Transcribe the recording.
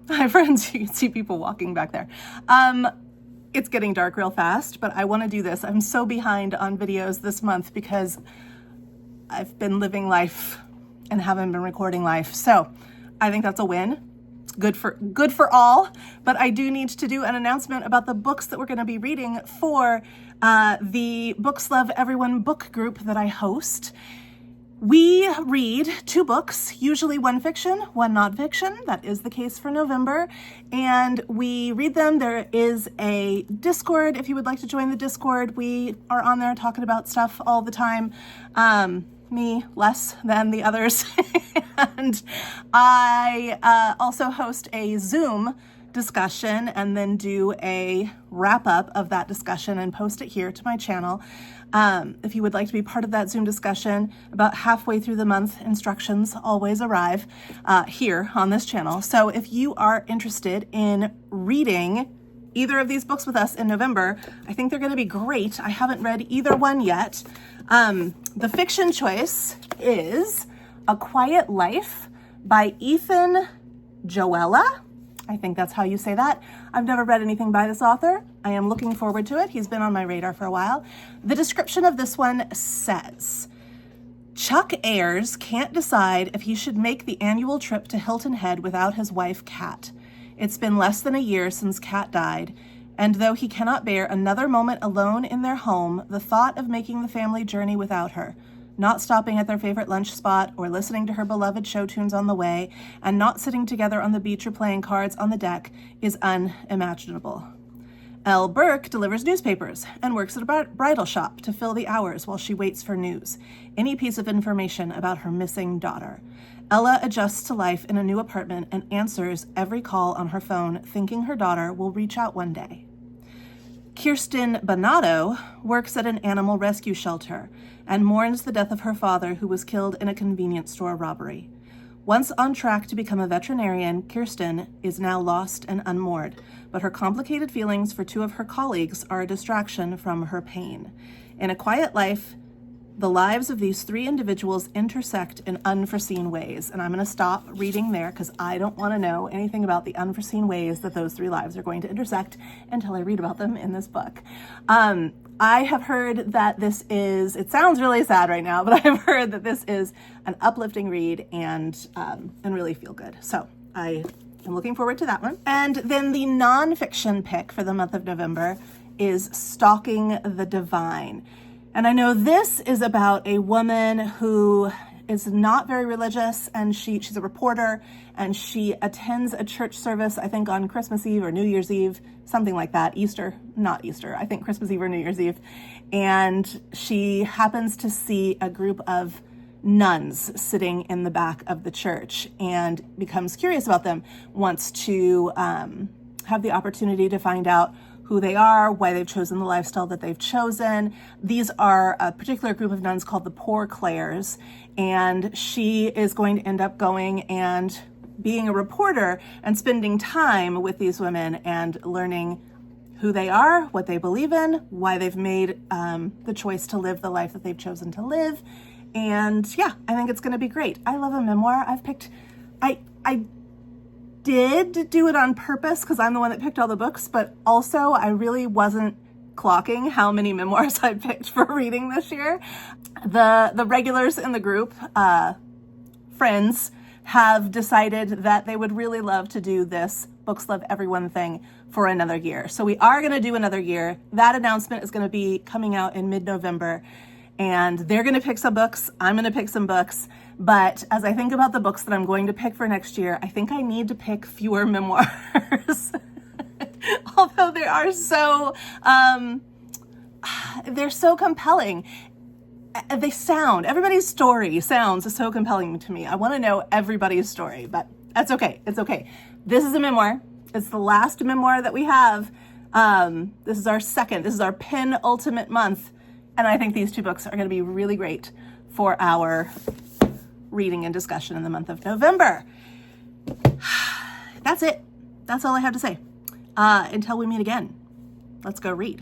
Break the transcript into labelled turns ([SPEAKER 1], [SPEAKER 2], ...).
[SPEAKER 1] Hi friends, you can see people walking back there. It's getting dark real fast, but I want to do this. I'm so behind on videos this month because I've been living life and haven't been recording life. So I think that's a win. It's good for all, but I do need to do an announcement about the books that we're going to be reading for the Books Love Everyone book group that I host. We read 2 books, usually one fiction, one nonfiction. That is the case for November. And we read them. There is a Discord if you would like to join the Discord. We are on there talking about stuff all the time. Me less than the others. And I also host a Zoom discussion and then do a wrap up of that discussion and post it here to my channel. If you would like to be part of that Zoom discussion, about halfway through the month, instructions always arrive here on this channel. So if you are interested in reading either of these books with us in November, I think they're going to be great. I haven't read either one yet. The fiction choice is A Quiet Life by Ethan Joella. I think that's how you say that. I've never read anything by this author. I am looking forward to it. He's been on my radar for a while. The description of this one says, Chuck Ayers can't decide if he should make the annual trip to Hilton Head without his wife, Kat. It's been less than a year since Kat died, and though he cannot bear another moment alone in their home, the thought of making the family journey without her, not stopping at their favorite lunch spot or listening to her beloved show tunes on the way, and not sitting together on the beach or playing cards on the deck is unimaginable. Elle Burke delivers newspapers and works at a bridal shop to fill the hours while she waits for news, any piece of information about her missing daughter. Ella adjusts to life in a new apartment and answers every call on her phone, thinking her daughter will reach out one day. Kirsten Bonato works at an animal rescue shelter and mourns the death of her father, who was killed in a convenience store robbery. Once on track to become a veterinarian, Kirsten is now lost and unmoored, but her complicated feelings for 2 of her colleagues are a distraction from her pain. In A Quiet Life, the lives of these 3 individuals intersect in unforeseen ways. And I'm going to stop reading there because I don't want to know anything about the unforeseen ways that those 3 lives are going to intersect until I read about them in this book. I have heard that this is, it sounds really sad right now, but I've heard that this is an uplifting read and really feel good. So I am looking forward to that one. And then the nonfiction pick for the month of November is Stalking the Divine. And I know this is about a woman who is not very religious, and she's a reporter, and she attends a church service, I think on Christmas Eve or New Year's Eve, something like that. Not Easter, I think Christmas Eve or New Year's Eve. And she happens to see a group of nuns sitting in the back of the church and becomes curious about them, wants to have the opportunity to find out who they are, why they've chosen the lifestyle that they've chosen. These are a particular group of nuns called the Poor Clares, and she is going to end up going and being a reporter and spending time with these women and learning who they are, what they believe in, why they've made the choice to live the life that they've chosen to live. And yeah, I think it's gonna be great. I love a memoir. I did do it on purpose because I'm the one that picked all the books, but also I really wasn't clocking how many memoirs I picked for reading this year. The regulars in the group, friends, have decided that they would really love to do this Books Love Everyone thing for another year. So we are going to do another year. That announcement is going to be coming out in mid-November, and they're going to pick some books. I'm going to pick some books. But as I think about the books that I'm going to pick for next year, I think I need to pick fewer memoirs. Although they are so, they're so compelling. Everybody's story sounds so compelling to me. I want to know everybody's story, but that's okay. It's okay. This is a memoir. It's the last memoir that we have. This is our penultimate month. And I think these 2 books are going to be really great for our reading and discussion in the month of November. That's it. That's all I have to say. Until we meet again, let's go read.